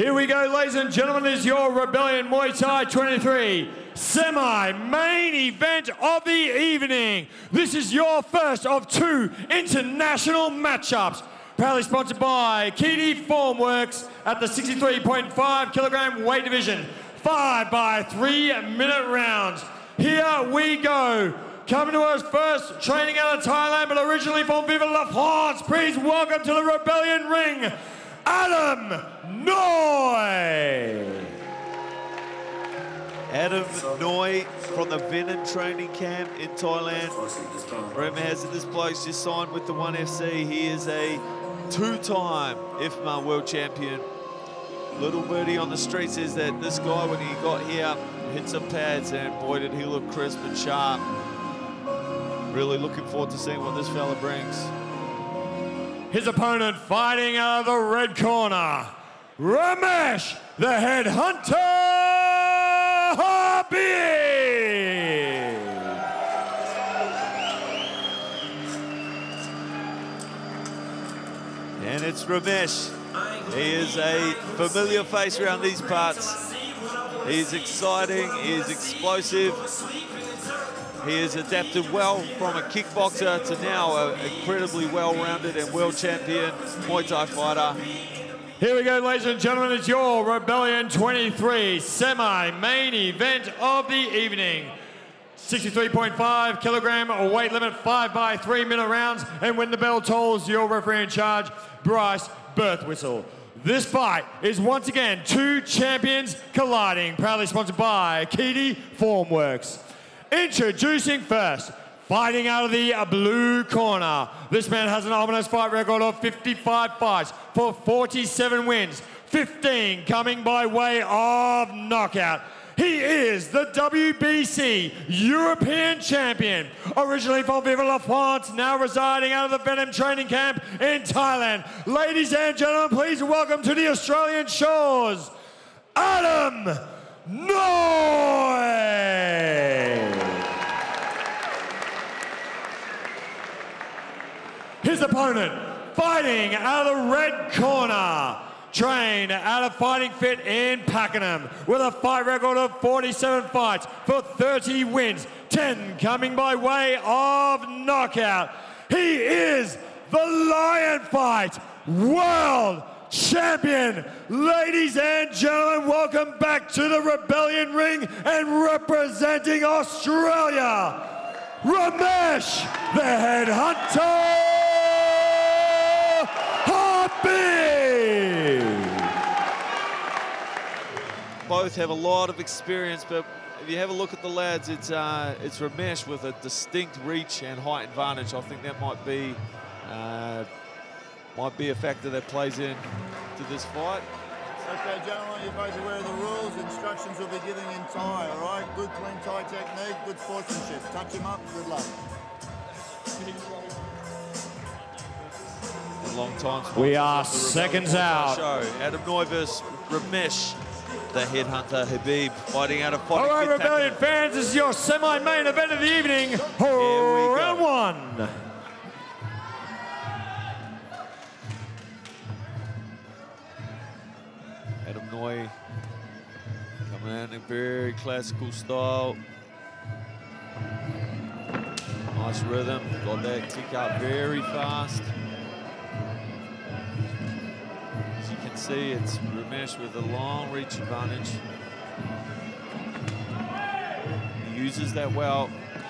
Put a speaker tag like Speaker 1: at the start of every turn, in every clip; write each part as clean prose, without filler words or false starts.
Speaker 1: Here we go, ladies and gentlemen, is your Rebellion Muay Thai 23 semi-main event of the evening. This is your first of two international matchups. Proudly sponsored by Keedy Formworks at the 63.5 kilogram weight division. 5 by 3 minute rounds. Here we go. Coming to us first, training out of Thailand, but originally from Viva La France. Please welcome to the Rebellion ring, Adam Noi.
Speaker 2: Adam Noi from the Venom training camp in Thailand. Rumor has it this bloke's just signed with the 1FC. He is a two-time IFMA world champion. Little birdie on the street says that this guy, when he got here, hit some pads and boy did he look crisp and sharp. Really looking forward to seeing what this fella brings.
Speaker 1: His opponent fighting out of the red corner, Ramesh, the Headhunter Habib.
Speaker 2: And it's Ramesh. He is a familiar face around these parts. He's exciting, he is explosive. He has adapted well from a kickboxer to now an incredibly well-rounded and world champion Muay Thai fighter.
Speaker 1: Here we go, ladies and gentlemen, it's your Rebellion 23 semi-main event of the evening. 63.5 kilogram weight limit, 5 by 3 minute rounds, and when the bell tolls, your referee in charge, Bryce Birthwhistle. This fight is once again two champions colliding, proudly sponsored by Keedy Formworks. Introducing first, fighting out of the blue corner. This man has an ominous fight record of 55 fights for 47 wins, 15 coming by way of knockout. He is the WBC European champion, originally from Viva La France, now residing out of the Venom training camp in Thailand. Ladies and gentlemen, please welcome to the Australian shores, Adam Noi. His opponent, fighting out of the red corner, trained out of Fighting Fit in Pakenham with a fight record of 47 fights for 30 wins, 10 coming by way of knockout. He is the Lion Fight World Champion. Ladies and gentlemen, welcome back to the Rebellion ring and representing Australia, Ramesh, the Headhunter Habib.
Speaker 2: Both have a lot of experience, but if you have a look at the lads, it's Ramesh with a distinct reach and height advantage. I think that might be a factor that plays in to this fight.
Speaker 3: Okay, gentlemen, you're both aware of the rules. Instructions will be given in Thai, all right? Good, clean Thai technique, good sportsmanship. Touch him up, good luck.
Speaker 2: A long time.
Speaker 1: We are seconds out.
Speaker 2: Show. Adam Noi versus Ramesh, the Headhunter Habib, fighting out of Fighting
Speaker 1: All right,
Speaker 2: Fit
Speaker 1: Rebellion
Speaker 2: Pakenham.
Speaker 1: fans, this is your semi-main event of the evening. Round one.
Speaker 2: Adam Noi coming out in a very classical style. Nice rhythm, got that kick out very fast. As you can see, it's Ramesh with a long reach advantage. He uses that well,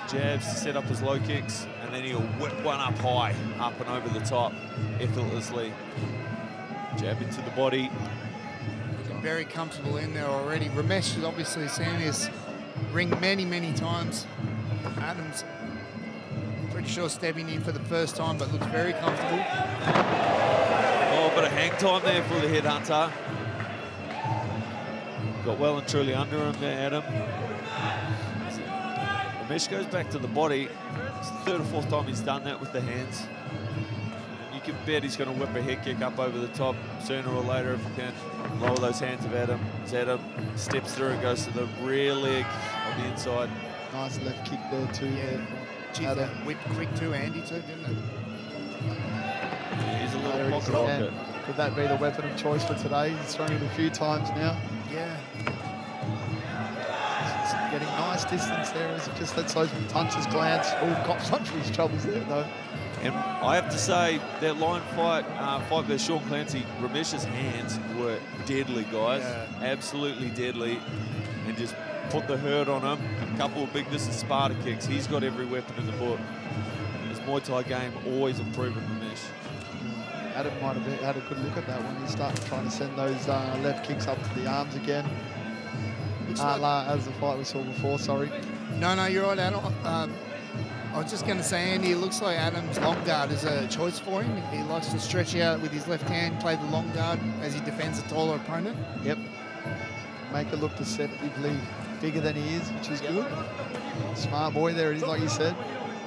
Speaker 2: jabs to set up his low kicks, and then he'll whip one up high, up and over the top, effortlessly. Jab into the body.
Speaker 4: Very comfortable in there already. Ramesh has obviously seen this ring many, many times. Adam's pretty sure stepping in for the first time, but looks very comfortable.
Speaker 2: Oh, a bit of hang time there for the Headhunter. Got well and truly under him there, Adam. Ramesh goes back to the body. It's the third or fourth time he's done that with the hands. You can bet he's going to whip a head kick up over the top sooner or later if he can. Lower those hands of Adam. As Adam steps through and goes to the rear leg on the inside.
Speaker 4: Nice left kick there too. Yeah. Geez, that whipped quick too, Andy, too, didn't it?
Speaker 2: He's a little pocket rocket.
Speaker 5: Could that be the weapon of choice for today? He's thrown it a few times now.
Speaker 4: Yeah.
Speaker 5: He's getting nice distance there as he just lets those punches glance. All cops onto his troubles there, though.
Speaker 2: And I have to say, that line fight versus Sean Clancy, Ramesh's hands were deadly, guys.
Speaker 4: Yeah.
Speaker 2: Absolutely deadly. And just put the hurt on him. A couple of big Sparta kicks. He's got every weapon in the book. His Muay Thai game always improving Ramesh.
Speaker 5: Adam might have had a good look at that when he started trying to send those left kicks up to the arms again. As the fight we saw before, sorry.
Speaker 4: No, you're right, Adam. I was just going to say, Andy, it looks like Adam's long guard is a choice for him. He likes to stretch out with his left hand, play the long guard as he defends a taller opponent.
Speaker 5: Yep. Make it look deceptively bigger than he is, which is good. Smart boy there it is, like you said.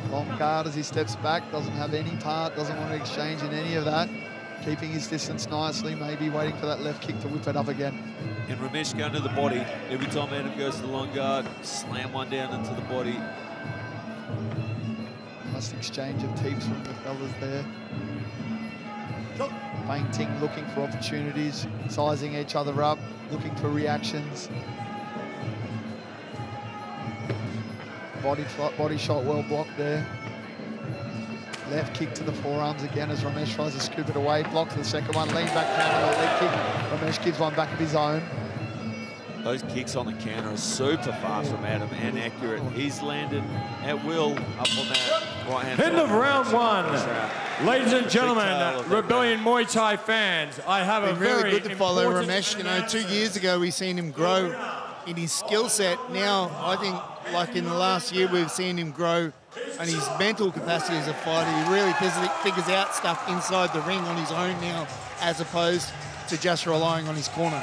Speaker 5: Long guard as he steps back, doesn't have any part, doesn't want to exchange in any of that. Keeping his distance nicely, maybe waiting for that left kick to whip it up again.
Speaker 2: And Ramesh going to the body. Every time Adam goes to the long guard, slam one down into the body.
Speaker 5: Nice exchange of teeps from the fellas there. Feinting, looking for opportunities, sizing each other up, looking for reactions. Body shot well blocked there. Left kick to the forearms again as Ramesh tries to scoop it away. Block to the second one, lean back counter, leg kick. Ramesh gives one back of his own.
Speaker 2: Those kicks on the counter are super fast from Adam and accurate. He's landed at will up on that right hand.
Speaker 1: End of round one. Ladies and gentlemen,
Speaker 2: tail of
Speaker 1: Rebellion Muay Thai fans, I have a
Speaker 4: Been really
Speaker 1: very
Speaker 4: good to follow
Speaker 1: important
Speaker 4: Ramesh. You know, 2 years ago we seen him grow in his skill set. Now I think, like in the last year, we've seen him grow and his mental capacity as a fighter. He really figures out stuff inside the ring on his own now, as opposed to just relying on his corner.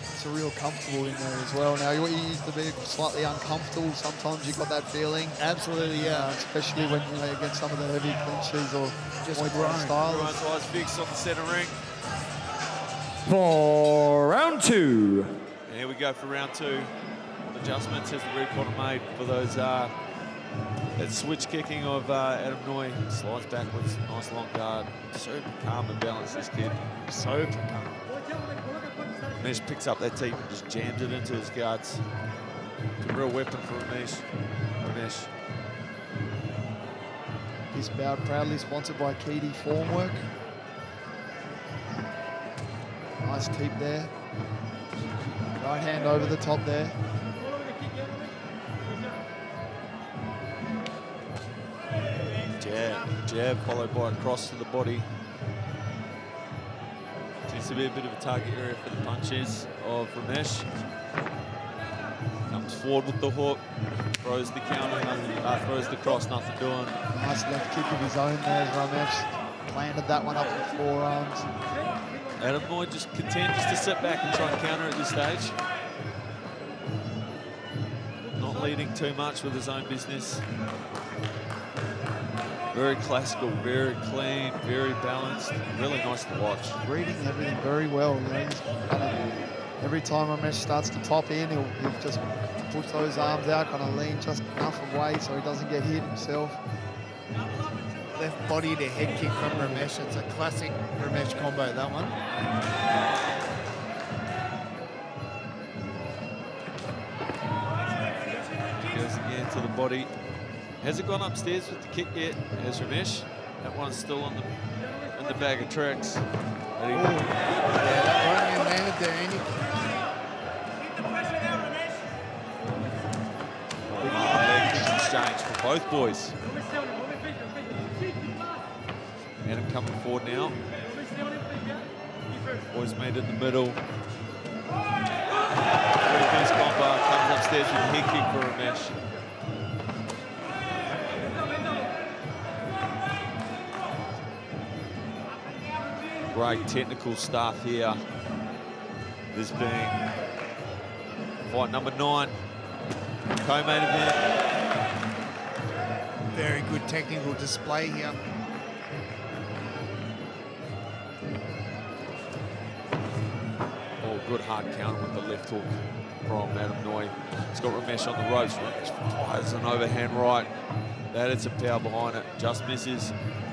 Speaker 5: It's a real comfortable in there as well. Now, he used to be slightly uncomfortable. Sometimes you got that feeling.
Speaker 4: Absolutely, yeah.
Speaker 5: Especially when you're against some of the heavy clinches or
Speaker 4: Just
Speaker 5: Muay Thai
Speaker 4: grown.
Speaker 5: styles.
Speaker 2: Everyone's eyes fixed on the center ring.
Speaker 1: for round two.
Speaker 2: And here we go for round two. Adjustments as the reporter made for those that switch kicking of Adam Noy. Slides backwards, nice long guard. Super calm and balanced, this kid. Super calm. Ramesh picks up that teep and just jams it into his guards. It's a real weapon for Ramesh.
Speaker 5: This bout proudly sponsored by Keedy Formwork. Nice teep there. Right hand over the top there.
Speaker 2: Jab followed by a cross to the body. Seems to be a bit of a target area for the punches of Ramesh. Comes forward with the hook, throws the counter, throws the cross, nothing doing.
Speaker 5: Nice left kick of his own there as Ramesh landed that one up with the forearms.
Speaker 2: Adam Noy just continues to sit back and try and counter at this stage. Not leading too much with his own business. Very classical, very clean, very balanced. Really nice to watch.
Speaker 5: Reading everything very well. You know, he's kind of, every time Ramesh starts to top in, he'll just push those arms out, kind of lean just enough away so he doesn't get hit himself.
Speaker 4: Left body to head kick from Ramesh. It's a classic Ramesh combo, that one.
Speaker 2: Goes again to the body. Hasn't gone upstairs with the kick yet, as Ramesh. That one's still in the bag of tricks.
Speaker 4: Yeah, that right hand landed there, Andy.
Speaker 2: Leg kick exchange for both boys. Adam coming forward now. Boys made in the middle. First combo comes upstairs with a head kick for Ramesh. Great technical stuff here. This being fight number 9, co-main event.
Speaker 4: Very good technical display here.
Speaker 2: Oh, good hard counter with the left hook from Adam Noy. He's got Ramesh on the ropes. Ramesh fires an overhand right. That it's a power behind it. Just misses.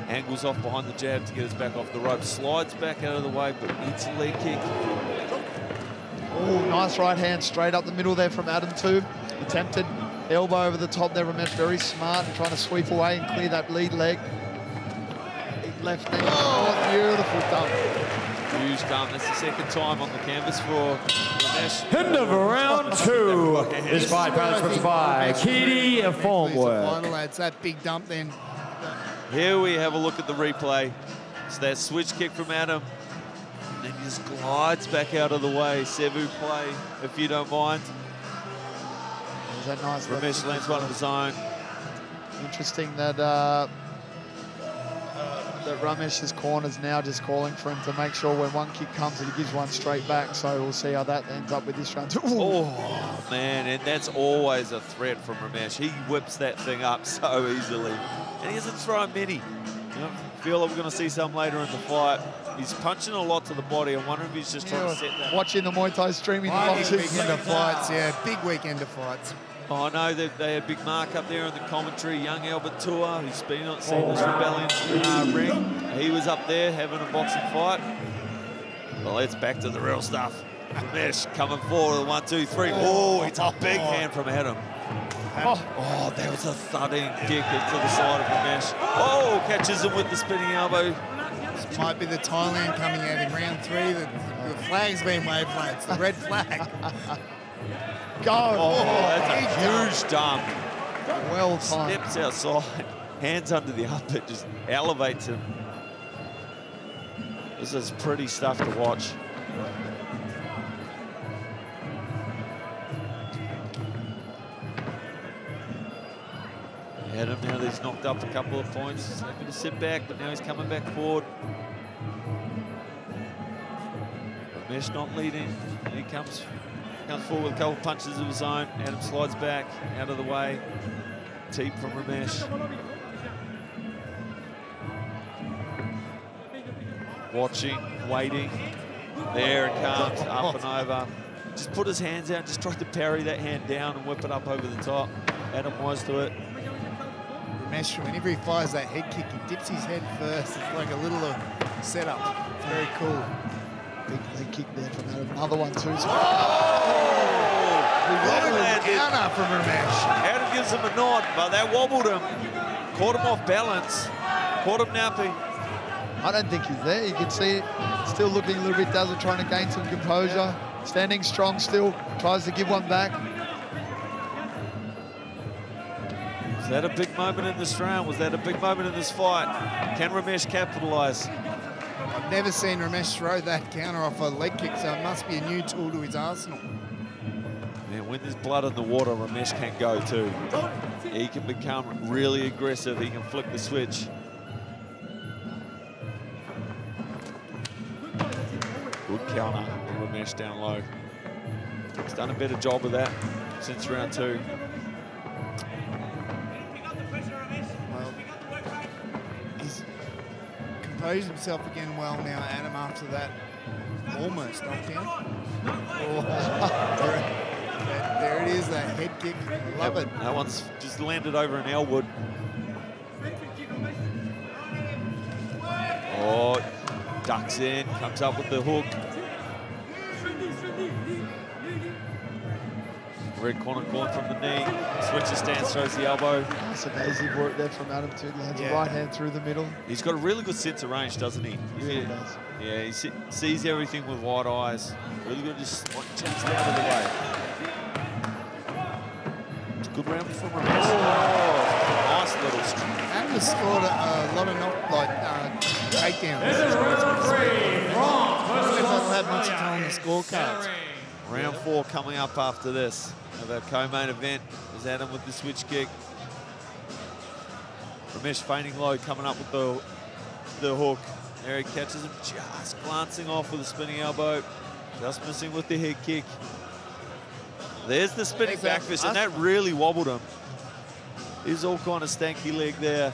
Speaker 2: Angles off behind the jab to get us back off the rope. Slides back out of the way, but needs a leg kick.
Speaker 5: Oh, nice right hand straight up the middle there from Adam too. Attempted elbow over the top there. Ramesh very smart and trying to sweep away and clear that lead leg. Left knee. Oh, beautiful dump.
Speaker 2: Huge dump. That's the second time on the canvas for Ramesh.
Speaker 1: End of round 2. This fight is sponsored by Keedy Formwork.
Speaker 4: Final, lads. That big dump then.
Speaker 2: Here we have a look at the replay. It's that switch kick from Adam. And then he just glides back out of the way. Sevu play, if you don't mind.
Speaker 5: Was that nice?
Speaker 2: Ramesh lands one of his own.
Speaker 5: Interesting that that Ramesh's corner's now just calling for him to make sure when one kick comes that he gives one straight back. So we'll see how that ends up with this round.
Speaker 2: Oh, man, and that's always a threat from Ramesh. He whips that thing up so easily. And he hasn't thrown many. You know, feel like we're going to see some later in the fight. He's punching a lot to the body. I wonder if he's just trying to set that.
Speaker 5: Watching the Muay Thai streaming the
Speaker 4: Big
Speaker 5: boxes.
Speaker 4: weekend of fights, yeah. Big weekend of fights.
Speaker 2: Oh, I know that they had Big Mark up there in the commentary, young Albert Tour, who's been on seen this Rebellion ring. He was up there having a boxing fight. Well, it's back to the real stuff. Ramesh coming forward with 1, 2, 3. Oh, it's a big hand from Adam. Oh, that was a thudding kick into the side of Ramesh. Oh, catches him with the spinning elbow.
Speaker 4: This might be the Thailand coming out in round 3. The flag's been waved, lads. The red flag.
Speaker 5: Go!
Speaker 2: Oh, that's a huge dump.
Speaker 5: Well timed.
Speaker 2: Steps outside, hands under the armpit, just elevates him. This is pretty stuff to watch. Adam, now that he's knocked up a couple of points, he's happy to sit back, but now he's coming back forward. Ramesh not leading, and he comes forward with a couple of punches of his own. Adam slides back, out of the way. Teep from Ramesh. Watching, waiting. There it comes, up and over. Just put his hands out, just tried to parry that hand down and whip it up over the top. Adam wise to it.
Speaker 4: Ramesh, whenever he fires that head kick, he dips his head first. It's like a little setup. It's very cool.
Speaker 5: Big leg kick there from Adam. Another one too.
Speaker 2: What a
Speaker 4: counter from Ramesh.
Speaker 2: Adam gives him a nod, but that wobbled him. Caught him off balance. Caught him napping.
Speaker 5: I don't think he's there. You can see it. Still looking a little bit dazzled, trying to gain some composure. Standing strong still. Tries to give one back.
Speaker 2: Was that a big moment in this round? Was that a big moment in this fight? Can Ramesh capitalize?
Speaker 4: I've never seen Ramesh throw that counter off a leg kick, so it must be a new tool to his arsenal.
Speaker 2: Man, when there's blood in the water, Ramesh can go too. He can become really aggressive. He can flick the switch. Good counter from Ramesh down low. He's done a better job of that since round 2.
Speaker 4: Well, he's composed himself again well now, Adam, after that almost knockdown. There it is, that head kick. Love it.
Speaker 2: That one's just landed over an Elwood. Oh, ducks in, comes up with the hook. Red corner caught from the knee. Switches stance, throws the elbow.
Speaker 5: Nice evasive work there from Adam too. Lands a right hand through the middle.
Speaker 2: He's got a really good sense of range, doesn't he?
Speaker 5: He really does.
Speaker 2: Yeah, he sees everything with wide eyes. Really good, just like jumps out of the way. It's a good round for Ramesh. Oh, nice little string.
Speaker 4: Adam has scored a lot of takedowns. Doesn't have much to tell on the scorecards.
Speaker 2: Round 4 coming up after this of our co-main event is Adam with the switch kick. Ramesh feigning low, coming up with the hook. There he catches him, just glancing off with a spinning elbow, just missing with the head kick. There's the spinning back fist, and that really wobbled him. He's all kind of stanky leg there.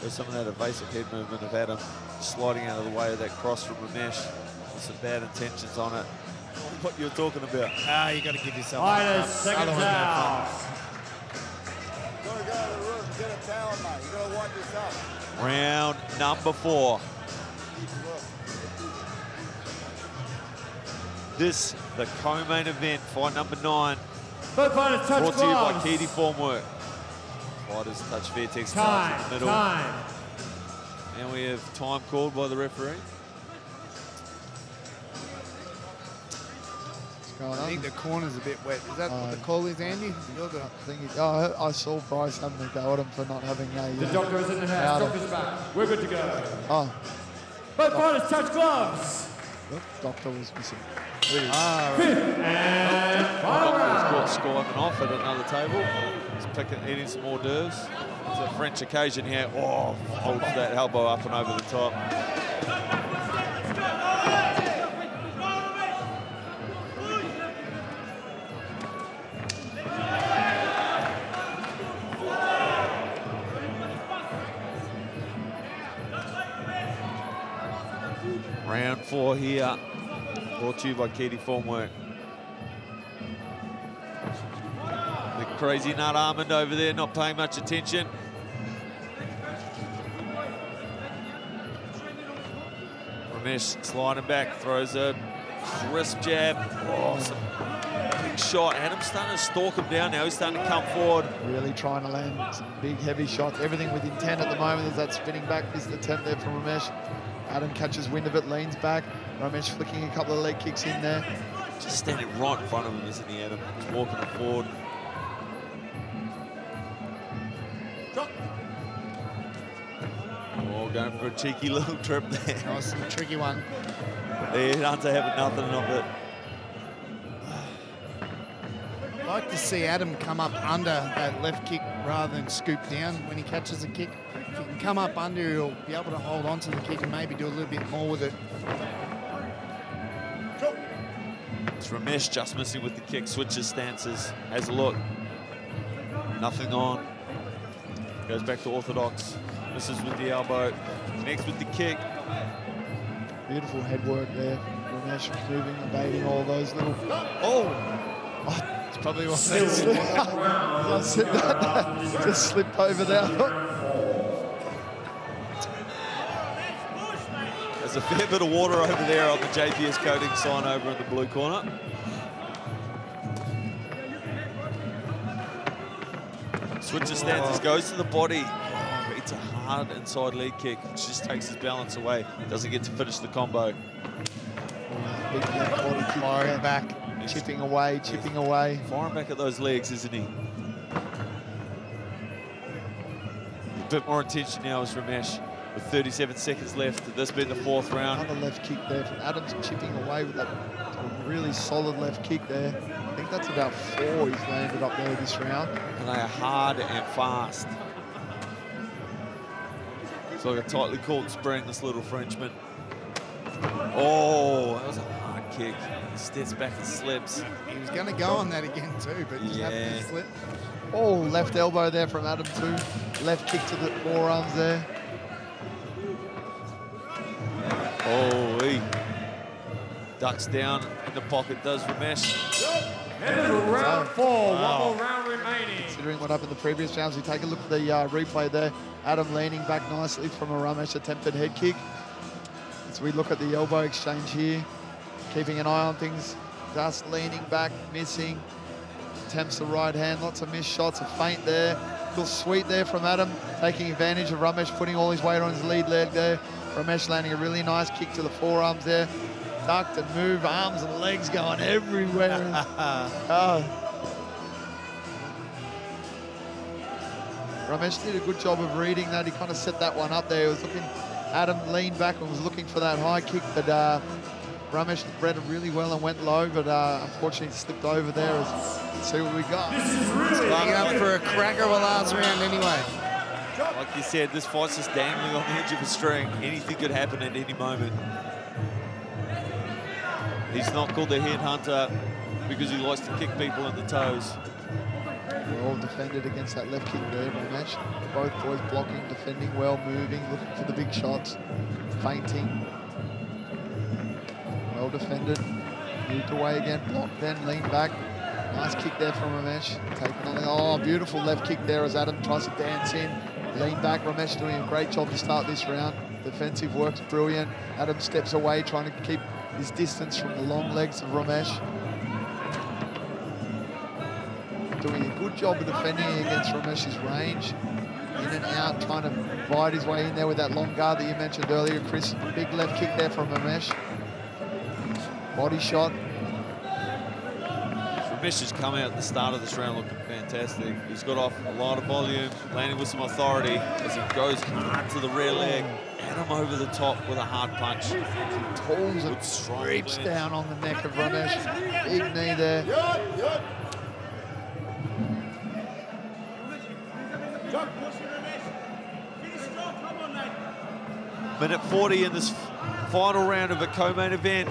Speaker 2: Show some of that evasive head movement of Adam sliding out of the way of that cross from Ramesh with some bad intentions on it. what you're talking about.
Speaker 4: Ah, you got to give yourself
Speaker 1: Fighters,
Speaker 4: a
Speaker 1: seconds
Speaker 4: Otherwise,
Speaker 1: out.
Speaker 3: You gotta go to the room, get a towel, mate. You gotta wipe this up.
Speaker 2: Round number 4. This, the co-main event, fight number 9.
Speaker 1: Both fighters touch
Speaker 2: Brought to you by
Speaker 1: gloves.
Speaker 2: Keedy Formwork. Fighters touch Fairtex
Speaker 1: Time,
Speaker 2: cards in the middle.
Speaker 1: time.
Speaker 2: And we have time called by the referee.
Speaker 5: What's going
Speaker 4: I
Speaker 5: on?
Speaker 4: think the corner's a bit wet. Is that what the call is, Andy? You're the...
Speaker 5: I think I saw Bryce having a go at him for not having a...
Speaker 1: The doctor is in the house.
Speaker 5: powder.
Speaker 1: Doctor's back. We're good to go.
Speaker 5: Oh,
Speaker 1: Both fighters touch gloves.
Speaker 5: look, doctor was missing.
Speaker 1: And final round.
Speaker 2: He's got skiving off at another table. He's eating some hors d'oeuvres. It's a French occasion here. Oh, holds that elbow up and over the top. Round 4 here, brought to you by Keedy Formwork. The crazy nut Armand over there not paying much attention. Ramesh sliding back, throws a crisp jab. Oh, some big shot. Adam's starting to stalk him down now. He's starting to come forward.
Speaker 5: Really trying to land some big, heavy shots. Everything with intent at the moment. There's that spinning back fist attempt there from Ramesh. Adam catches wind of it, leans back. Ramesh flicking a couple of leg kicks in there.
Speaker 2: Just standing right in front of him, isn't he, Adam? Just walking it forward. Oh, going for a cheeky little trip there.
Speaker 4: That was a tricky one.
Speaker 2: The Hunter having nothing of it.
Speaker 4: I'd like to see Adam come up under that left kick rather than scoop down when he catches a kick. If he can come up under, he'll be able to hold on to the kick and maybe do a little bit more with it.
Speaker 2: It's Ramesh just missing with the kick, switches stances, has a look. Nothing on. Goes back to orthodox. Misses with the elbow. Connects with the kick.
Speaker 5: Beautiful head work there. Ramesh moving, evading all those little...
Speaker 4: It's probably what
Speaker 1: Still
Speaker 5: I said that. Just slipped over there.
Speaker 2: There's a fair bit of water over there on the JPS coating sign over in the blue corner. Switches stances, goes to the body. Oh, it's a hard inside leg kick, which just takes his balance away. Doesn't get to finish the combo.
Speaker 5: Big left body kick
Speaker 4: Firing
Speaker 5: there.
Speaker 4: back.
Speaker 5: Chipping away, chipping away.
Speaker 2: Firing back at those legs, isn't he? A bit more intention now is Ramesh. With 37 seconds left, this being the 4th round.
Speaker 5: Another left kick there from Adams, chipping away with that really solid left kick there. I think that's about 4 he's landed up there this round.
Speaker 2: And they are hard and fast. It's like a tightly caught spring, this little Frenchman. Oh, that was a hard kick. He steps back and slips.
Speaker 4: He was going to go on that again too, but he happened to slip.
Speaker 5: Oh, left elbow there from Adam too. Left kick to the forearms there.
Speaker 2: Oh, he ducks down in the pocket, does Ramesh.
Speaker 1: End of round 4. One more round remaining.
Speaker 5: Considering what happened the previous rounds, we take a look at the replay there. Adam leaning back nicely from a Ramesh attempted head kick. As we look at the elbow exchange here, keeping an eye on things, just leaning back, missing. Attempts the right hand, lots of missed shots, a feint there. Little sweet there from Adam, taking advantage of Ramesh, putting all his weight on his lead leg there. Ramesh landing a really nice kick to the forearms there. Ducked and moved, arms and legs going everywhere. Ramesh did a good job of reading that. He kind of set that one up there. He was looking, Adam leaned back and was looking for that high kick, but Ramesh read it really well and went low, but unfortunately slipped over there. Let's see what we got.
Speaker 4: Bringing up for a cracker of a last round anyway.
Speaker 2: Like you said, this fight's just dangling on the edge of a string. Anything could happen at any moment. He's not called the headhunter because he likes to kick people in the toes.
Speaker 5: Well defended against that left kick there, Ramesh. Both boys blocking, defending well, moving, looking for the big shots, feinting. Well defended. Moved away again, blocked then, leaned back. Nice kick there from Ramesh. Taking on the, oh, beautiful left kick there as Adam tries to dance in. Lean back, Ramesh doing a great job to start this round. Defensive work's brilliant. Adam steps away, trying to keep his distance from the long legs of Ramesh. Doing a good job of defending against Ramesh's range. In and out, trying to bite his way in there with that long guard that you mentioned earlier, Chris. Big left kick there from Ramesh. Body shot.
Speaker 2: Ramesh has come out at the start of this round looking fantastic. He's got off a lot of volume, landing with some authority as he goes hard to the rear leg. Adam over the top with a hard punch.
Speaker 5: Pulls and sweeps down on the neck of Ramesh. Big knee there.
Speaker 2: Minute 40 in this final round of a co-main event.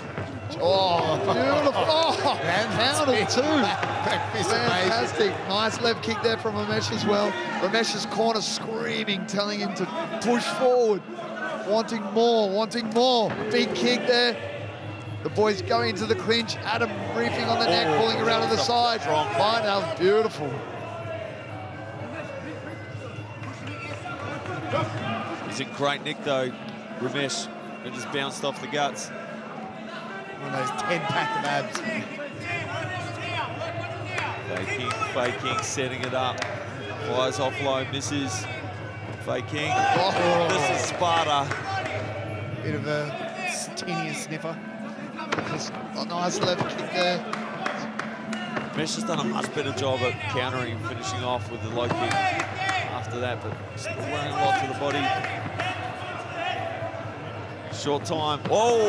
Speaker 5: Oh, beautiful. Oh, pounded too.
Speaker 4: Back fist
Speaker 5: Fantastic. Nice left kick there from Ramesh as well. Ramesh's corner screaming, telling him to push forward. Wanting more, wanting more. Big kick there. The boys going into the clinch. Adam reefing on the neck, pulling around on the side. Fine, that was beautiful.
Speaker 2: He's in great nick though, Ramesh. It just bounced off the guts.
Speaker 4: One of those 10-pack of abs.
Speaker 2: Faking, setting it up. Flies off low, misses. Faking.
Speaker 5: Oh.
Speaker 2: This is Sparta.
Speaker 4: Bit of a tinny sniffer.
Speaker 5: Just a nice left kick there.
Speaker 2: Ramesh has done a much better job at countering, finishing off with the low kick after that, but still wearing a lot to the body. Short time. Oh,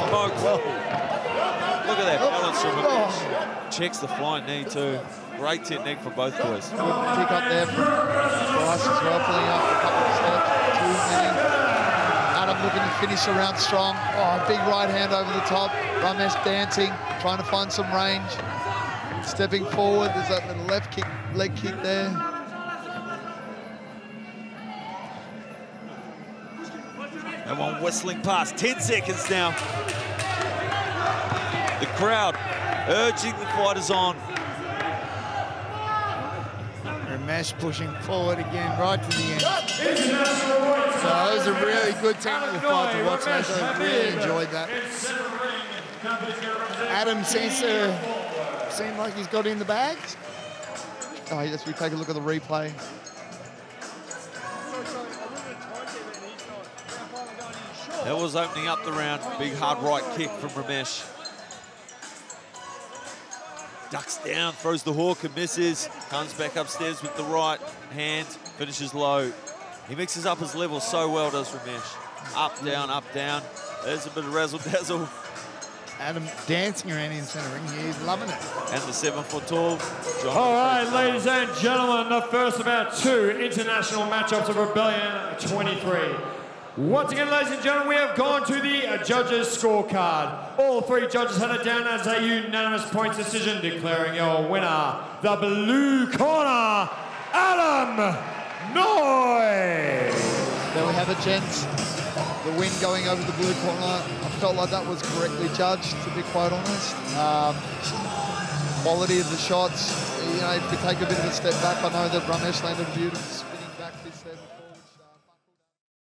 Speaker 2: smoked. Look at that balance from Ramesh. Checks the flying knee too. Great technique from both boys.
Speaker 5: Good pick up there from Bryce as well, pulling up a couple of steps. Too many. Adam looking to finish the round strong. Oh, big right hand over the top. Ramesh dancing, trying to find some range. Stepping forward, there's that little left kick, leg kick there.
Speaker 2: And one whistling past, 10 seconds now. The crowd urging the fighters on.
Speaker 4: Ramesh pushing forward again, right to the end. So it was a really good technical fight to watch. I really enjoyed that. Adam seems like he's got in the bag.
Speaker 5: Oh, yes, we take a look at the replay.
Speaker 2: That was opening up the round. Big hard right kick from Ramesh. Ducks down, throws the hook and misses. Comes back upstairs with the right hand, finishes low. He mixes up his level so well, does Ramesh. Up, down, up, down. There's a bit of razzle-dazzle.
Speaker 4: Adam dancing around in the centre ring. He's loving it.
Speaker 2: And the 7-foot tall John.
Speaker 1: All right, ladies and gentlemen, the first of our two international matchups of Rebellion 23. Once again, ladies and gentlemen, we have gone to the judges' scorecard. All three judges had it down as a unanimous points decision, declaring your winner, the blue corner, Adam Noy.
Speaker 5: There we have it, gents. The win going over the blue corner. I felt like that was correctly judged, to be quite honest. Quality of the shots. You know, if you take a bit of a step back, I know that Ramesh landed a